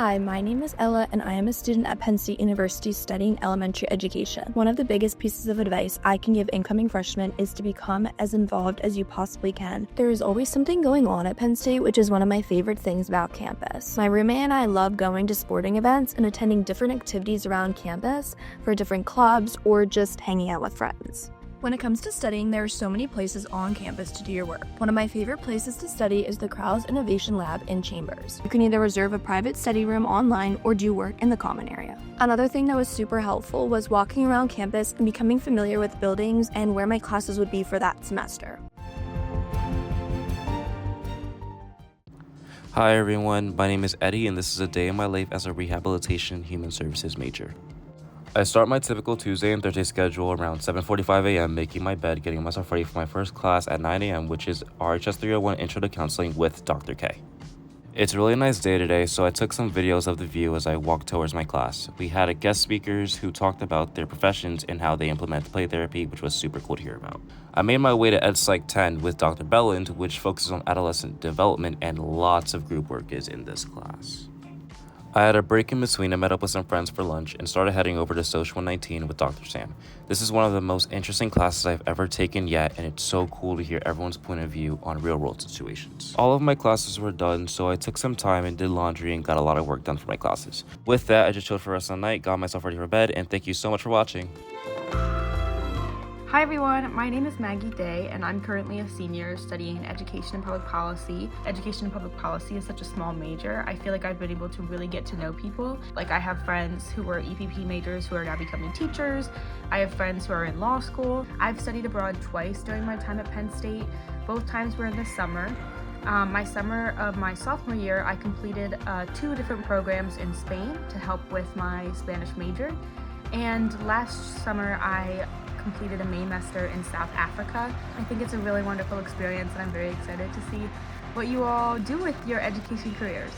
Hi, my name is Ella, and I am a student at Penn State University studying elementary education. One of the biggest pieces of advice I can give incoming freshmen is to become as involved as you possibly can. There is always something going on at Penn State, which is one of my favorite things about campus. My roommate and I love going to sporting events and attending different activities around campus for different clubs or just hanging out with friends. When it comes to studying, there are so many places on campus to do your work. One of my favorite places to study is the Krause Innovation Lab in Chambers. You can either reserve a private study room online or do work in the common area. Another thing that was super helpful was walking around campus and becoming familiar with buildings and where my classes would be for that semester. Hi everyone, my name is Eddie and this is a day in my life as a rehabilitation human services major. I start my typical Tuesday and Thursday schedule around 7:45 a.m. making my bed, getting myself ready for my first class at 9 a.m. which is RHS 301 Intro to Counseling with Dr. K. It's a really nice day today, so I took some videos of the view as I walked towards my class. We had a guest speakers who talked about their professions and how they implement play therapy, which was super cool to hear about. I made my way to Ed Psych 10 with Dr. Belland, which focuses on adolescent development, and lots of group work is in this class. I had a break in between and met up with some friends for lunch and started heading over to Social 119 with Dr. Sam. This is one of the most interesting classes I've ever taken yet, and it's so cool to hear everyone's point of view on real world situations. All of my classes were done, so I took some time and did laundry and got a lot of work done for my classes. With that, I just chilled for the rest of the night, got myself ready for bed, and thank you so much for watching. Hi everyone, my name is Maggie Day and I'm currently a senior studying education and public policy. Education and public policy is such a small major. I feel like I've been able to really get to know people. Like I have friends who were EPP majors who are now becoming teachers. I have friends who are in law school. I've studied abroad twice during my time at Penn State. Both times were in the summer. My summer of my sophomore year, I completed 2 different programs in Spain to help with my Spanish major. And last summer, I completed a Maymester in South Africa. I think it's a really wonderful experience and I'm very excited to see what you all do with your education careers.